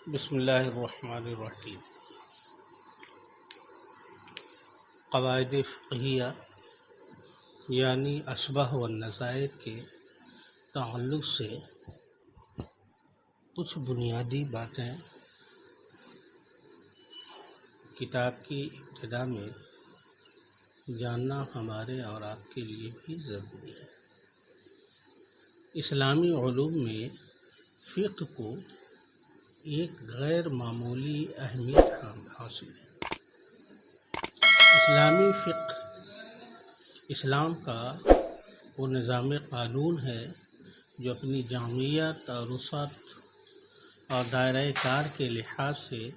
بسم اللہ الرحمن الرحیم۔ قواعد فقہیہ یعنی اشباہ والنظائر کے تعلق سے کچھ بنیادی باتیں کتاب کی ابتدا میں جاننا ہمارے اور آپ کے لیے بھی ضروری ہے۔ اسلامی علوم میں فقہ کو ایک غیر معمولی اہمیت حاصل ہے۔ اسلامی فقہ اسلام کا وہ نظام قانون ہے جو اپنی جامعیت اور وسعت اور دائرۂ کار کے لحاظ سے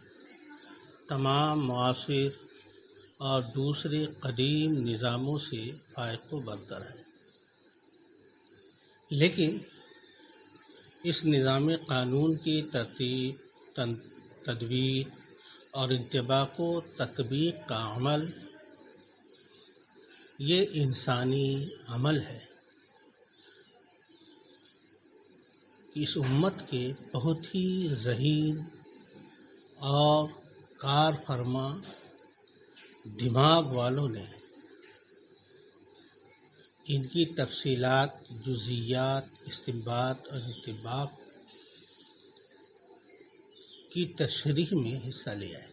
تمام معاصر اور دوسرے قدیم نظاموں سے فائق و برتر ہے، لیکن اس نظام قانون کی ترتیب، تدوین اور انطباق و تطبیق کا عمل یہ انسانی عمل ہے۔ اس امت کے بہت ہی ذہین اور کار فرما دماغ والوں نے ان کی تفصیلات، جزئیات، استنباط اور انطباق کی تشریح میں حصہ لیا ہے۔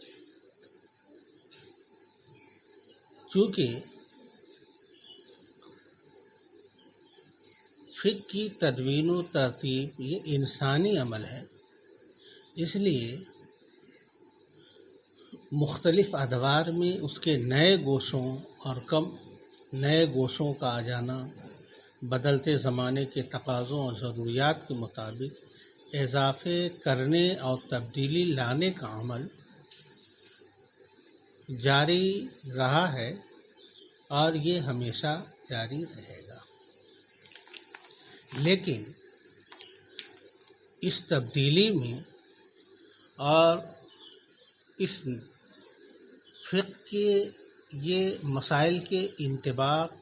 چونکہ فقہ کی تدوین و ترتیب یہ انسانی عمل ہے، اس لیے مختلف ادوار میں اس کے نئے گوشوں اور نئے گوشوں کا آ جانا، بدلتے زمانے کے تقاضوں اور ضروریات کے مطابق اضافے کرنے اور تبدیلی لانے کا عمل جاری رہا ہے اور یہ ہمیشہ جاری رہے گا۔ لیکن اس تبدیلی میں اور اس فقہ کے یہ مسائل کے انطباق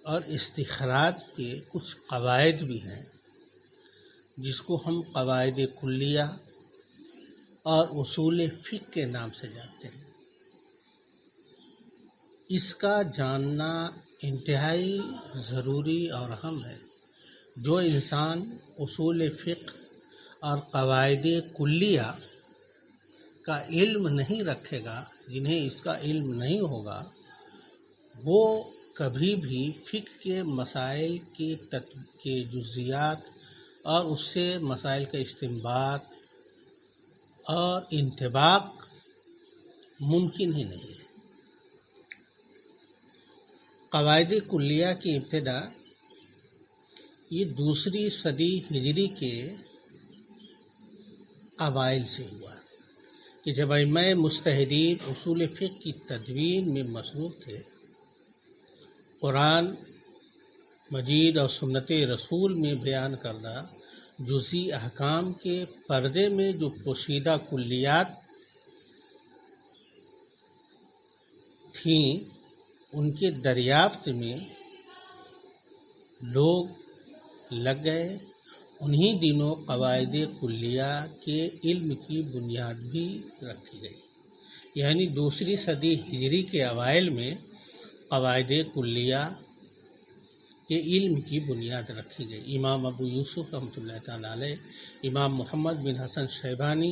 اور استخراج کے کچھ قواعد بھی ہیں، جس کو ہم قواعد کلیہ اور اصول فقہ کے نام سے جانتے ہیں۔ اس کا جاننا انتہائی ضروری اور اہم ہے۔ جو انسان اصول فقہ اور قواعد کلیہ کا علم نہیں رکھے گا، جنہیں اس کا علم نہیں ہوگا، وہ کبھی بھی فقہ کے مسائل کے جزئیات اور اس سے مسائل کا استنباط اور انطباق ممکن ہی نہیں ہے۔ قواعد کلیہ کی ابتدا یہ دوسری صدی ہجری کے اوائل سے ہوا کہ جب ائمہ مجتہدین اصول فقہ کی تدوین میں مصروف تھے۔ قرآن مجید اور سنت رسول میں بیان کردہ جزئی احکام کے پردے میں جو پوشیدہ کلیات تھیں، ان کے دریافت میں لوگ لگ گئے۔ انہی دنوں قواعد کلیہ کے علم کی بنیاد بھی رکھی گئی، یعنی دوسری صدی ہجری کے اوائل میں قواعد کلیہ کے علم کی بنیاد رکھی گئی۔ امام ابو یوسف رحمۃ اللہ تعالیٰ علیہ، امام محمد بن حسن شیبانی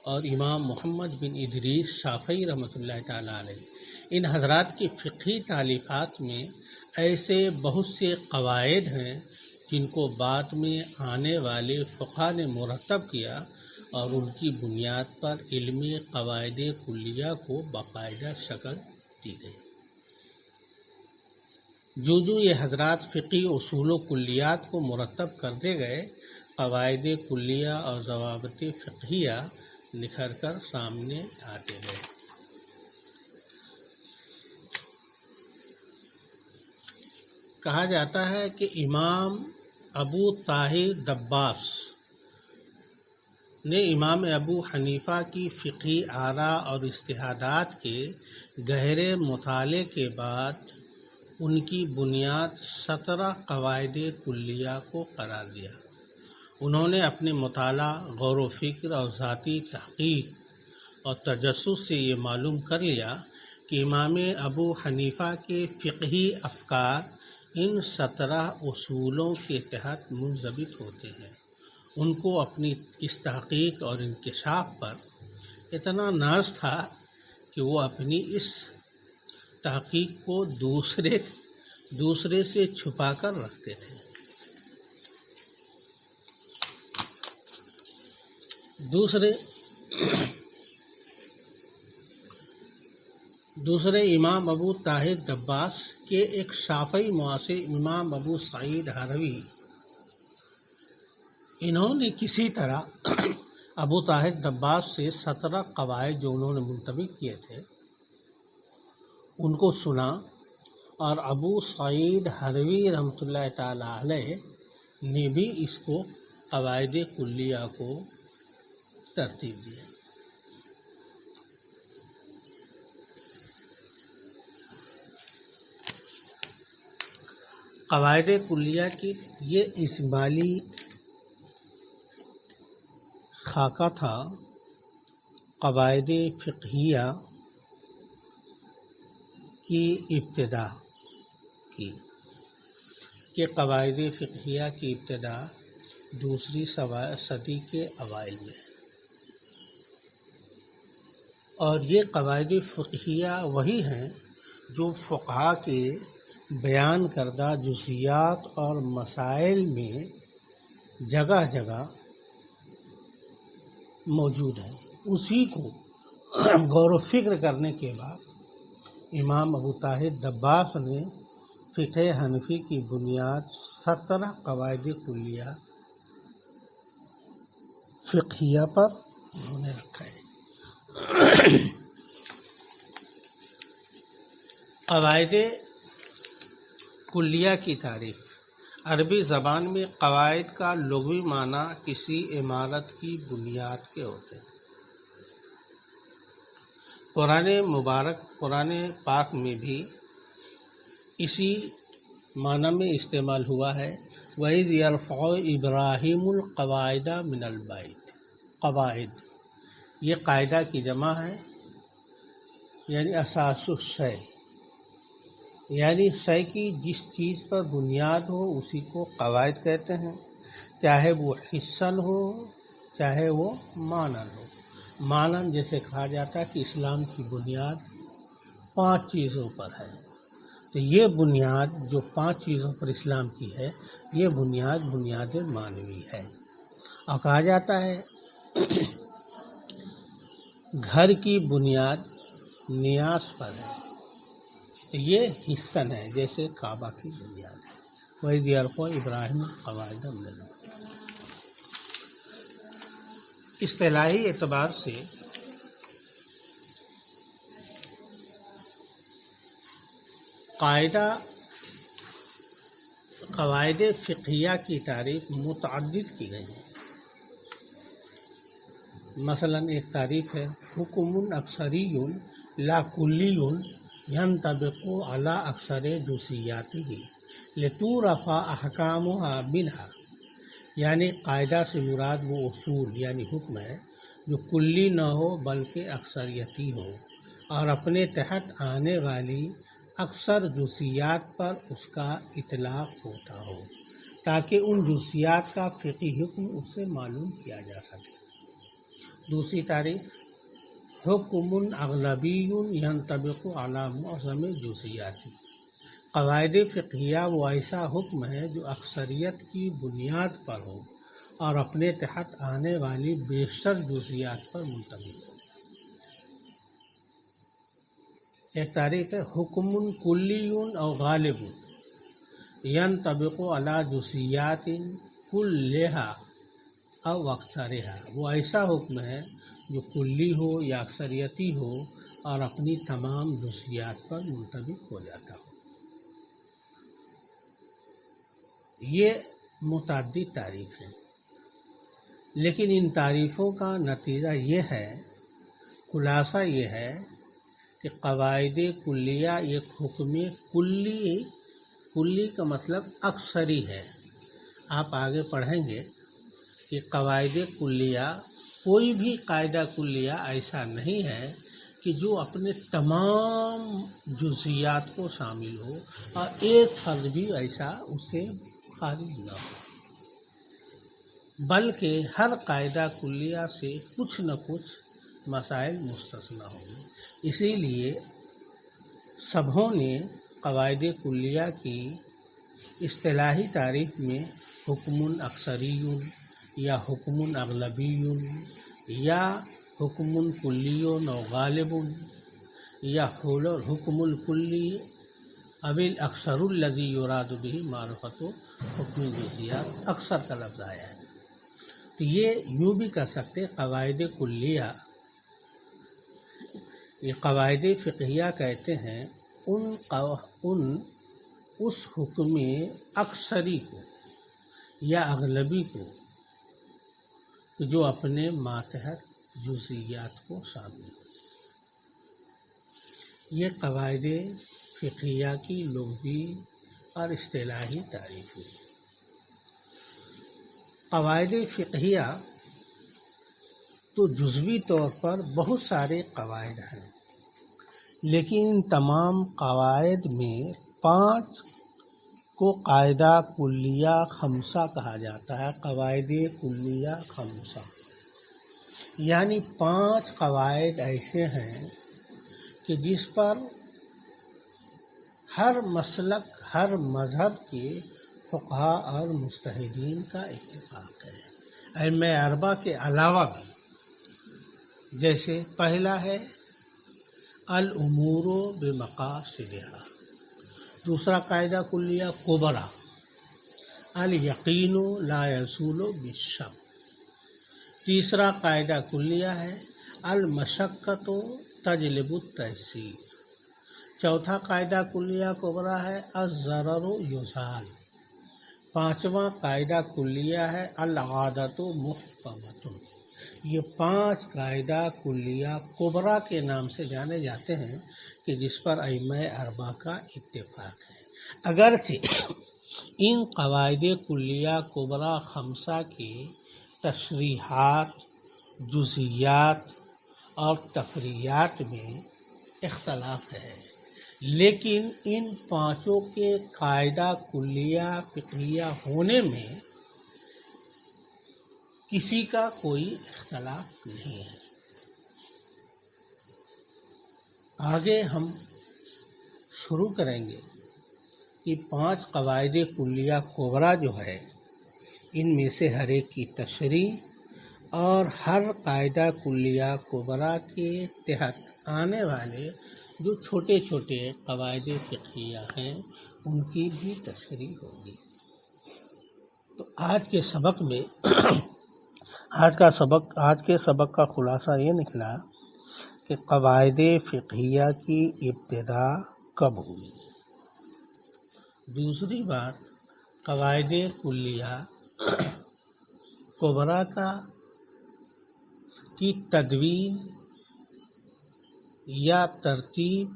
اور امام محمد بن ادریس شافعی رحمۃ اللہ تعالیٰ علیہ، ان حضرات کی فقہی تالیفات میں ایسے بہت سے قواعد ہیں جن کو بعد میں آنے والے فقہا نے مرتب کیا اور ان کی بنیاد پر علمی قواعد کلیہ کو باقاعدہ شکل دی گئی۔ جو یہ حضرات فقہی اصول و کلیات کو مرتب کرتے گئے، قواعد کلیہ اور ضوابط فقہیہ نکھر کر سامنے آتے گئے۔ کہا جاتا ہے کہ امام ابو طاہر دباس نے امام ابو حنیفہ کی فقہی آراء اور اجتہادات کے گہرے مطالعے کے بعد ان کی بنیاد 17 قواعد کلیہ کو قرار دیا۔ انہوں نے اپنے مطالعہ، غور و فکر اور ذاتی تحقیق اور تجسس سے یہ معلوم کر لیا کہ امام ابو حنیفہ کے فقہی افکار ان 17 اصولوں کے تحت منضبط ہوتے ہیں۔ ان کو اپنی اس تحقیق اور انکشاف پر اتنا ناز تھا کہ وہ اپنی اس تحقیق کو دوسرے سے چھپا کر رکھتے تھے۔ دوسرے امام ابو طاہر دباس کے ایک شافعی معاصر امام ابو سعید ہروی، انہوں نے کسی طرح ابو طاہر دباس سے 17 قواعد جو انہوں نے منتخب کیے تھے ان کو سنا، اور ابو سعید ہروی رحمۃ اللہ تعالی علیہ نے بھی اس کو قواعد کلیہ کو ترتیب دیا۔ قواعد کلیہ کی یہ اجمالی خاکہ تھا قواعد فقہیہ کی ابتدا کی، کہ قواعد فقہیہ کی ابتدا دوسری صدی کے اوائل میں، اور یہ قواعد فقہیہ وہی ہیں جو فقہا کے بیان کردہ جزئیات اور مسائل میں جگہ جگہ موجود ہیں۔ اسی کو غور و فکر کرنے کے بعد امام ابو طاہر دباس نے فقہ حنفی کی بنیاد 17 قواعد کلیہ فقہیہ پر انہوں نے رکھا ہے۔ قواعد کلیہ کی تعریف۔ عربی زبان میں قواعد کا لغوی معنی کسی عمارت کی بنیاد کے ہوتے ہیں۔ قرآن پاک میں بھی اسی معنی میں استعمال ہوا ہے۔ وَإِذْ يَرْفَعُ إِبْرَاهِيمُ الْقَوَاعِدَ مِنَ الْبَيْتِ۔ قواعد یہ قاعدہ کی جمع ہے، یعنی اساس الشیء، یعنی شے کی جس چیز پر بنیاد ہو اسی کو قواعد کہتے ہیں، چاہے وہ حسن ہو چاہے وہ معنن ہو۔ معنن جیسے کہا جاتا ہے کہ اسلام کی بنیاد 5 چیزوں پر ہے، تو یہ بنیاد جو 5 چیزوں پر اسلام کی ہے یہ بنیاد معنوی ہے۔ اور کہا جاتا ہے گھر کی بنیاد نیاز پر ہے، یہ حسن ہے، جیسے کعبہ کی بنیاد ہے۔ وَإِذْ يَرْفَعُ إِبْرَاهِيمُ الْقَوَاعِدَ مِنَ الْبَيْتِ۔ اصطلاحی اعتبار سے قواعد فقہیہ کی تعریف متعدد کی گئی ہے۔ مثلا ایک تعریف ہے حکم اکثری لا کلی ينطبق على اکثر جزئیاته لتعرف احکامها منها، یعنی قاعدہ سے مراد وہ اصول یعنی حکم ہے جو کلی نہ ہو بلکہ اکثریتی ہو، اور اپنے تحت آنے والی اکثر جزئیات پر اس کا اطلاق ہوتا ہو تاکہ ان جزئیات کا فقہی حکم اس سے معلوم کیا جا سکے۔ دوسری تعریف حکم اغلبی ينطبق على معظم جزئیاتی۔ قواعد فقہیہ وہ ایسا حکم ہے جو اکثریت کی بنیاد پر ہو اور اپنے تحت آنے والی بیشتر جزئیات پر منطبق ہو۔ ایک تعریف ہے حکم کلی او غالب ينطبق على جزئیات كلها او اکثرها، وہ ایسا حکم ہے جو کلی ہو یا اکثریتی ہو اور اپنی تمام جزئیات پر منطبق ہو جاتا ہو۔ یہ متعدد تعریف ہیں، لیکن ان تعریفوں کا نتیجہ یہ ہے، خلاصہ یہ ہے کہ قواعد کلیہ ایک حکم کلی کا مطلب اکثری ہے۔ آپ آگے پڑھیں گے کہ قواعد کلیہ، کوئی بھی قاعدہ کلیہ ایسا نہیں ہے کہ جو اپنے تمام جزیات کو شامل ہو اور ایک فرض بھی ایسا اس سے خارج نہ ہو، بلکہ ہر قاعدہ کلیہ سے کچھ نہ کچھ مسائل مستثنی ہوں۔ اسی لیے سبھوں نے قواعد کلیہ کی اصطلاحی تعریف میں حکم اکثری یا حکم اغلبی یا حکم کلی و غالب یا حکم الکلی ابل اکثر الذی یراد به معرفت و حکم جزیات اکثر کا لفظ آیا ہے۔ تو یہ یوں بھی کر سکتے قواعد کلیہ، یہ قواعد فقہیہ کہتے ہیں اس حکم اکثری کو یا اغلبی کو جو اپنے ماتحت جزیات کو شامل ہو۔ یہ قواعد فقہیہ کی لغوی اور اصطلاحی تعریف ہے۔ قواعد فقہیہ تو جزوی طور پر بہت سارے قواعد ہیں، لیکن ان تمام قواعد میں 5 کو قاعدہ کلیہ خمسہ کہا جاتا ہے۔ قواعد کلیہ خمسہ یعنی 5 قواعد ایسے ہیں کہ جس پر ہر مسلک، ہر مذہب کے فقہاء اور مجتہدین کا اتفاق ہے، ائمہ اربعہ کے علاوہ بھی۔ جیسے پہلا ہے الامور بمقاصدها، دوسرا قاعدہ کلیہ کبریٰ الیقین لا یزول بالشک، تیسرا قاعدہ کلیہ ہے المشقۃ تجلب التیسیر، چوتھا قاعدہ کلیہ کبریٰ ہے الضرر یزال، پانچواں قاعدہ کلیہ ہے العادۃ محکمۃ۔ یہ 5 قاعدہ کلیہ کبریٰ کے نام سے جانے جاتے ہیں کہ جس پر ائمہ اربعہ کا اتفاق ہے۔ اگرچہ ان قواعد کلیہ کبریٰ خمسہ کی تشریحات، جزیات اور تفریعات میں اختلاف ہے، لیکن ان 5 کے قاعدہ کلیہ فقہیہ ہونے میں کسی کا کوئی اختلاف نہیں ہے۔ آگے ہم شروع کریں گے کہ 5 قواعد کلیہ کبریٰ جو ہے، ان میں سے ہر ایک کی تشریح اور ہر قاعدہ کلیہ کبریٰ کے تحت آنے والے جو چھوٹے چھوٹے قواعد فقہیہ ہیں ان کی بھی تشریح ہوگی۔ تو آج کے سبق میں آج کے سبق کا خلاصہ یہ نکلا کہ قواعد فقہیہ کی ابتدا کب ہوئی۔ دوسری بات، قواعد کلیہ کبریٰ کی تدوین یا ترتیب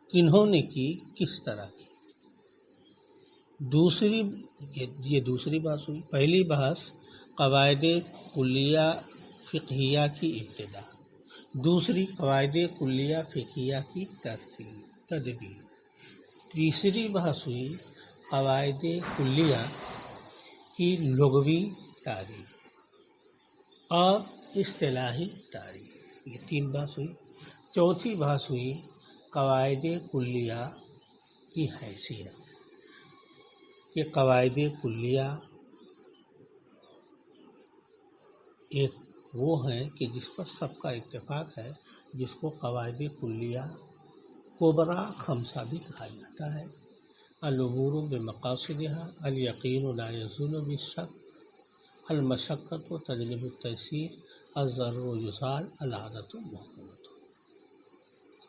کنہوں نے کی، کس طرح کی۔ یہ دوسری بات ہوئی۔ پہلی بحث قواعد کلیہ فقہیہ کی ابتدا، دوسری قواعد کلیہ فقہیہ کی تدوین، تیسری بحث ہوئی قواعد کلیہ کی لغوی تعریف اور اصطلاحی تعریف، یہ 3 بحث ہوئی۔ چوتھی بحث ہوئی قواعد کلیہ کی حیثیت، کہ قواعد کلیہ ایک وہ ہیں کہ جس پر سب کا اتفاق ہے، جس کو قواعد کلیہ کبریٰ خمسہ بھی کہا جاتا ہے۔ الامور بمقاصدها الیقین لا یزول بالشک، المشقۃ تجلب التیسیر، الضرر یزال، العادۃ محکمۃ۔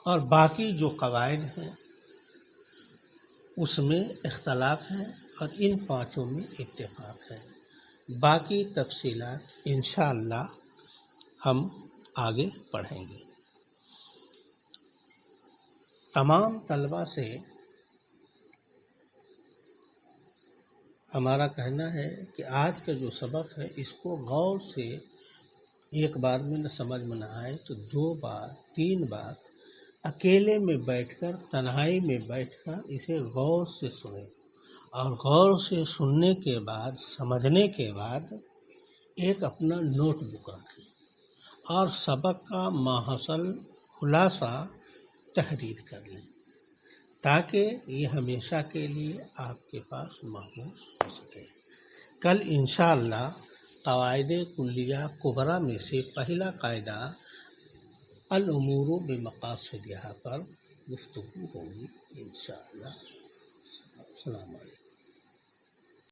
اور باقی جو قواعد ہیں اس میں اختلاف ہے اور ان 5 میں اتفاق ہے۔ باقی تفصیلات انشاءاللہ ہم آگے پڑھیں گے۔ تمام طلبہ سے ہمارا کہنا ہے کہ آج کا جو سبق ہے اس کو غور سے ایک بار میں نہ سمجھ میں نہ آئے تو 2 بار 3 بار اکیلے میں بیٹھ کر تنہائی میں بیٹھ کر اسے غور سے سنیں، اور غور سے سننے کے بعد سمجھنے کے بعد ایک اپنا نوٹ بک رکھیں اور سبق کا ماحصل خلاصہ تحریر کر لیں تاکہ یہ ہمیشہ کے لیے آپ کے پاس محفوظ ہو سکے۔ کل انشاءاللہ قواعد کلیہ کبریٰ میں سے پہلا قاعدہ الامور بمقاصدها پر گفتگو ہوگی انشاءاللہ۔ السلام علیکم۔